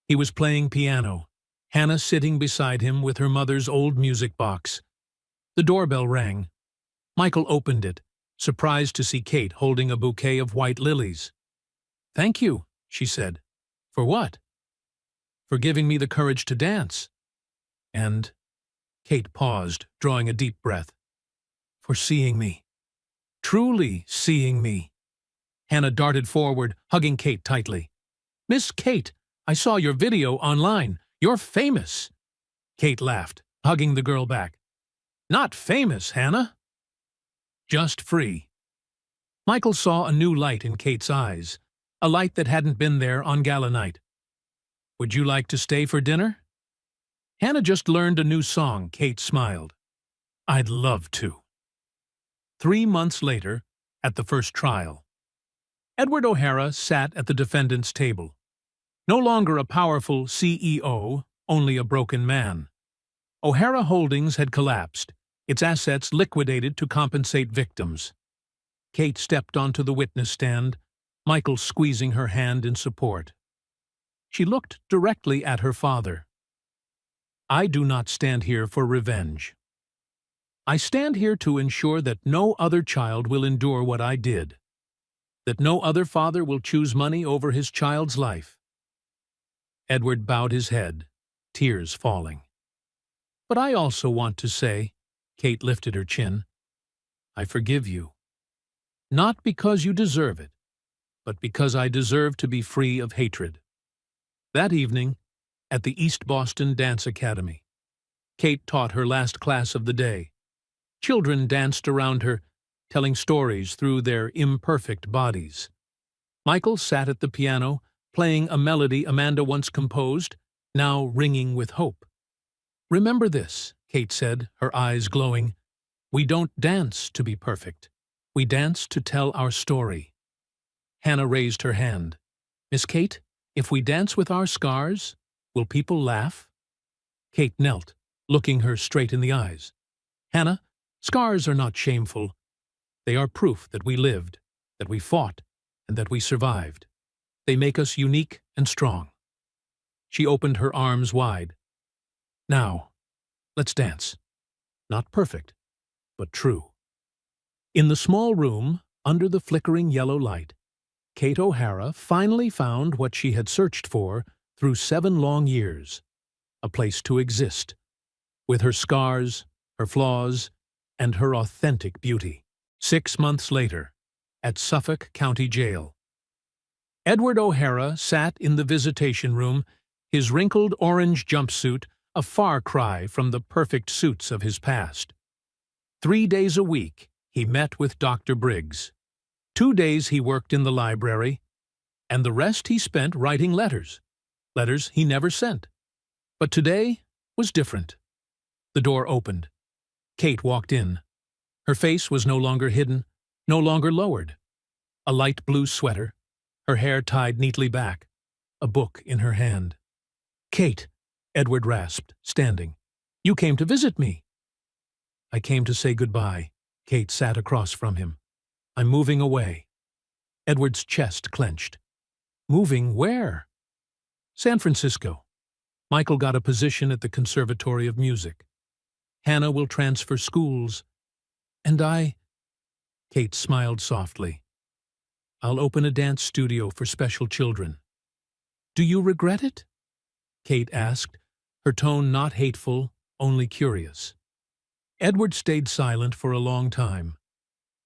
he was playing piano, Hannah sitting beside him with her mother's old music box. The doorbell rang. Michael opened it, surprised to see Kate holding a bouquet of white lilies. "Thank you," she said. "For what?" "For giving me the courage to dance." "And—" Kate paused, drawing a deep breath. "For seeing me. Truly seeing me." Hannah darted forward, hugging Kate tightly. "Miss Kate, I saw your video online. You're famous." Kate laughed, hugging the girl back. "Not famous, Hannah. Just free." Michael saw a new light in Kate's eyes, a light that hadn't been there on gala night. "Would you like to stay for dinner?" "Hannah just learned a new song," Kate smiled. "I'd love to." 3 months later, at the first trial, Edward O'Hara sat at the defendant's table. No longer a powerful CEO, only a broken man. O'Hara Holdings had collapsed, its assets liquidated to compensate victims. Kate stepped onto the witness stand, Michael squeezing her hand in support. She looked directly at her father. "I do not stand here for revenge. I stand here to ensure that no other child will endure what I did, that no other father will choose money over his child's life." Edward bowed his head, tears falling. "But I also want to say," Kate lifted her chin, "I forgive you. Not because you deserve it, but because I deserve to be free of hatred." That evening, at the East Boston Dance Academy, Kate taught her last class of the day. Children danced around her, telling stories through their imperfect bodies. Michael sat at the piano, playing a melody Amanda once composed, now ringing with hope. "Remember this," Kate said, her eyes glowing. "We don't dance to be perfect. We dance to tell our story." Hannah raised her hand. "Miss Kate, if we dance with our scars, will people laugh?" Kate knelt, looking her straight in the eyes. "Hannah, scars are not shameful. They are proof that we lived, that we fought, and that we survived. They make us unique and strong." She opened her arms wide. "Now, let's dance. Not perfect, but true." In the small room, under the flickering yellow light, Kate O'Hara finally found what she had searched for through 7 long years: a place to exist, with her scars, her flaws, and her authentic beauty. 6 months later, at Suffolk County Jail, Edward O'Hara sat in the visitation room, his wrinkled orange jumpsuit a far cry from the perfect suits of his past. 3 days a week, he met with Dr. Briggs. 2 days he worked in the library, and the rest he spent writing letters he never sent. But today was different. The door opened. Kate walked in. Her face was no longer hidden, no longer lowered. A light blue sweater, her hair tied neatly back, a book in her hand. "Kate," Edward rasped, standing, "you came to visit me." "I came to say goodbye." Kate sat across from him. "I'm moving away." Edward's chest clenched. Moving where? San Francisco. Michael got a position at the Conservatory of Music. Hannah will transfer schools. And I... Kate smiled softly. I'll open a dance studio for special children. Do you regret it? Kate asked, her tone not hateful, only curious. Edward stayed silent for a long time.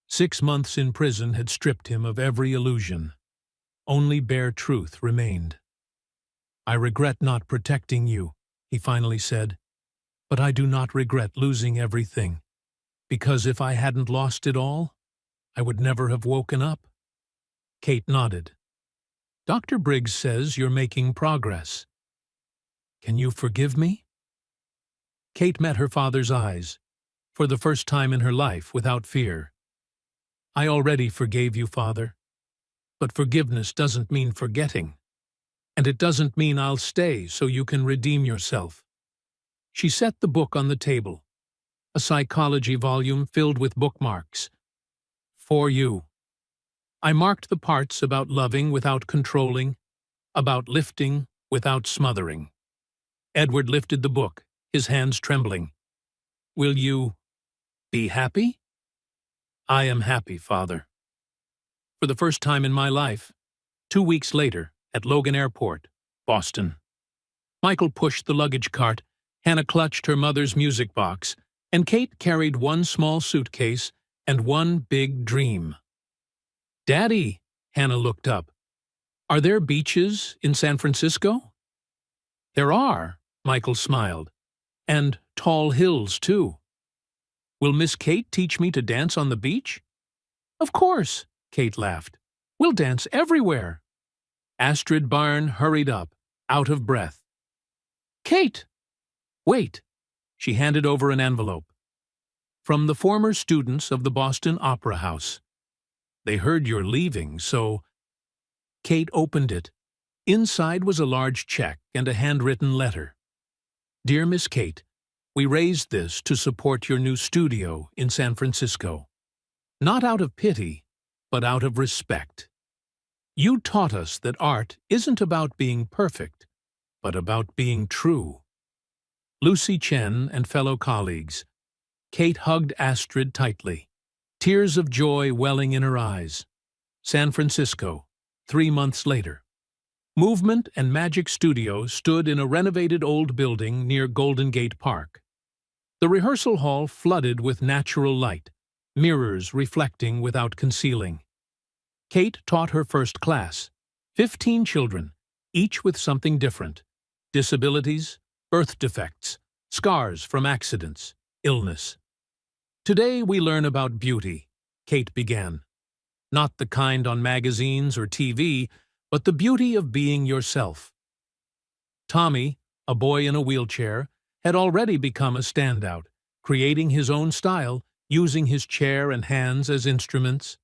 6 months in prison had stripped him of every illusion. Only bare truth remained. I regret not protecting you, he finally said, but I do not regret losing everything, because if I hadn't lost it all, I would never have woken up. Kate nodded. Dr. Briggs says you're making progress. Can you forgive me? Kate met her father's eyes, for the first time in her life without fear. I already forgave you, Father. But forgiveness doesn't mean forgetting. And it doesn't mean I'll stay so you can redeem yourself. She set the book on the table, a psychology volume filled with bookmarks. For you. I marked the parts about loving without controlling, about lifting without smothering. Edward lifted the book, his hands trembling. Will you be happy? I am happy, Father. For the first time in my life, 2 weeks later, at Logan Airport, Boston. Michael pushed the luggage cart, Hannah clutched her mother's music box, and Kate carried one small suitcase and one big dream. Daddy, Hannah looked up. Are there beaches in San Francisco? There are, Michael smiled. And tall hills, too. Will Miss Kate teach me to dance on the beach? Of course, Kate laughed. We'll dance everywhere. Astrid Barn hurried up, out of breath. Kate! Wait. She handed over an envelope. From the former students of the Boston Opera House. They heard you're leaving, so... Kate opened it. Inside was a large check and a handwritten letter. Dear Miss Kate, we raised this to support your new studio in San Francisco. Not out of pity, but out of respect. You taught us that art isn't about being perfect, but about being true. Lucy Chen and fellow colleagues. Kate hugged Astrid tightly, tears of joy welling in her eyes. San Francisco, 3 months later. Movement and Magic Studios stood in a renovated old building near Golden Gate Park. The rehearsal hall flooded with natural light, mirrors reflecting without concealing. Kate taught her first class, 15 children, each with something different. Disabilities, birth defects, scars from accidents, illness. Today we learn about beauty, Kate began. Not the kind on magazines or TV, but the beauty of being yourself. Tommy, a boy in a wheelchair, had already become a standout, creating his own style, using his chair and hands as instruments.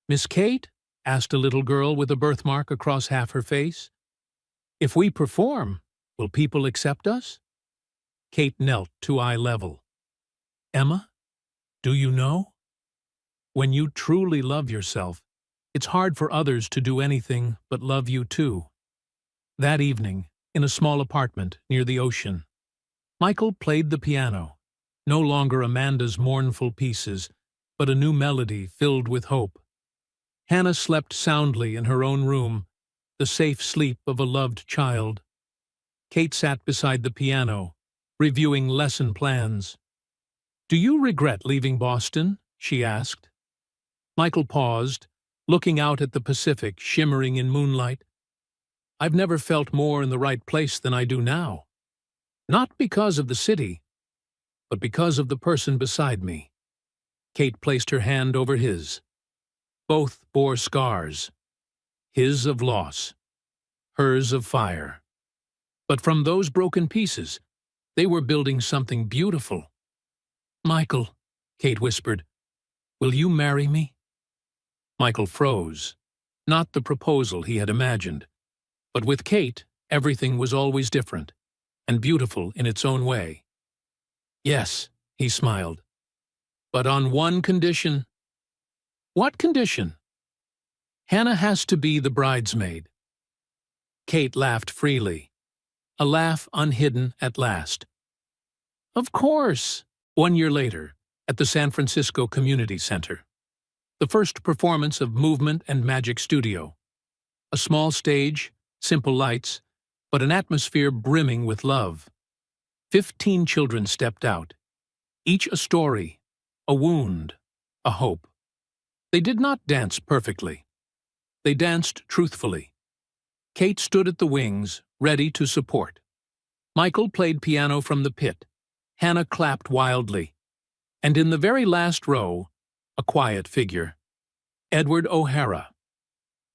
Miss Kate? Asked a little girl with a birthmark across half her face. If we perform, will people accept us? Kate knelt to eye level. Emma, do you know? When you truly love yourself, it's hard for others to do anything but love you too. That evening, in a small apartment near the ocean, Michael played the piano, no longer Amanda's mournful pieces, but a new melody filled with hope. Hannah slept soundly in her own room, the safe sleep of a loved child. Kate sat beside the piano, reviewing lesson plans. Do you regret leaving Boston? She asked. Michael paused, looking out at the Pacific shimmering in moonlight. I've never felt more in the right place than I do now. Not because of the city, but because of the person beside me. Kate placed her hand over his. Both bore scars, his of loss, hers of fire. But from those broken pieces, they were building something beautiful. Michael, Kate whispered, will you marry me? Michael froze. Not the proposal he had imagined. But with Kate, everything was always different, and beautiful in its own way. Yes, he smiled. But on one condition. What condition? Hannah has to be the bridesmaid. Kate laughed freely, a laugh unhidden at last. Of course! 1 year later, at the San Francisco Community Center. The first performance of Movement and Magic Studio. A small stage, simple lights, but an atmosphere brimming with love. 15 children stepped out, each a story, a wound, a hope. They did not dance perfectly. They danced truthfully. Kate stood at the wings, ready to support. Michael played piano from the pit. Hannah clapped wildly. And in the very last row, a quiet figure, Edward O'Hara.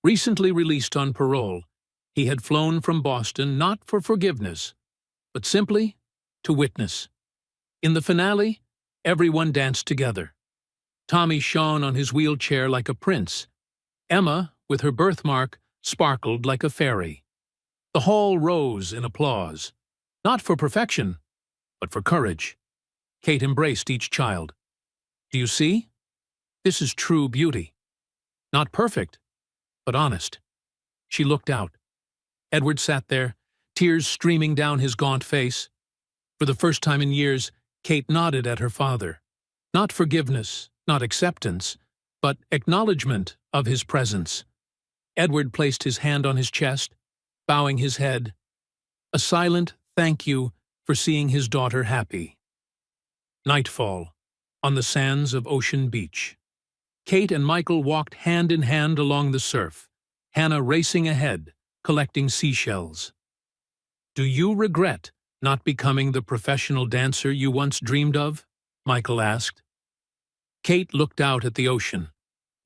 Recently released on parole, he had flown from Boston not for forgiveness, but simply to witness. In the finale, everyone danced together. Tommy shone on his wheelchair like a prince. Emma, with her birthmark, sparkled like a fairy. The hall rose in applause, not for perfection, but for courage. Kate embraced each child. Do you see? This is true beauty. Not perfect, but honest. She looked out. Edward sat there, tears streaming down his gaunt face. For the first time in years, Kate nodded at her father. Not forgiveness, not acceptance, but acknowledgement of his presence. Edward placed his hand on his chest, bowing his head. A silent thank you for seeing his daughter happy. Nightfall, on the sands of Ocean Beach. Kate and Michael walked hand in hand along the surf, Hannah racing ahead, collecting seashells. Do you regret not becoming the professional dancer you once dreamed of? Michael asked. Kate looked out at the ocean.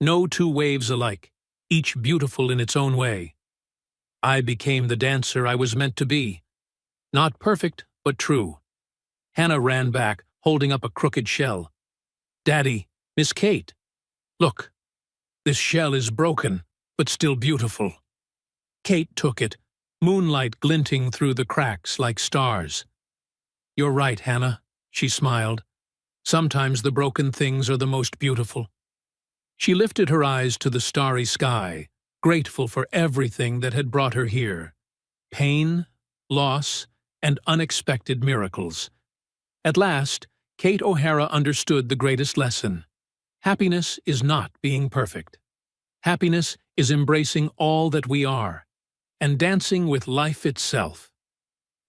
No two waves alike, each beautiful in its own way. I became the dancer I was meant to be. Not perfect, but true. Hannah ran back, holding up a crooked shell. Daddy, Miss Kate. Look, this shell is broken, but still beautiful. Kate took it, moonlight glinting through the cracks like stars. You're right, Hannah, she smiled. Sometimes the broken things are the most beautiful. She lifted her eyes to the starry sky, grateful for everything that had brought her here. Pain, loss, and unexpected miracles. At last, Kate O'Hara understood the greatest lesson. Happiness is not being perfect. Happiness is embracing all that we are, and dancing with life itself.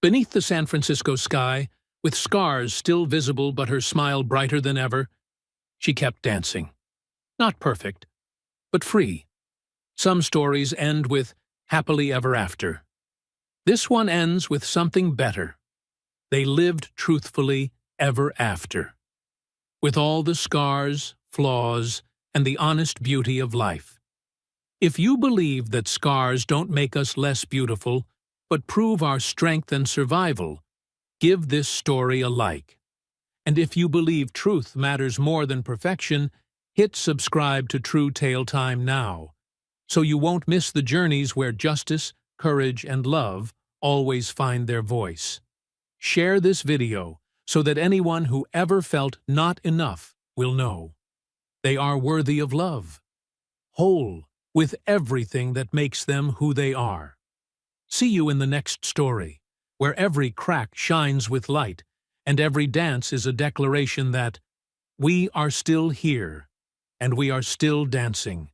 Beneath the San Francisco sky, with scars still visible but her smile brighter than ever, she kept dancing. Not perfect, but free. Some stories end with happily ever after. This one ends with something better. They lived truthfully ever after. With all the scars, flaws, and the honest beauty of life. If you believe that scars don't make us less beautiful, but prove our strength and survival, give this story a like. And if you believe truth matters more than perfection, hit subscribe to True Tale Time now, so you won't miss the journeys where justice, courage, and love always find their voice. Share this video so that anyone who ever felt not enough will know. They are worthy of love, whole with everything that makes them who they are. See you in the next story, where every crack shines with light, and every dance is a declaration that we are still here, and we are still dancing.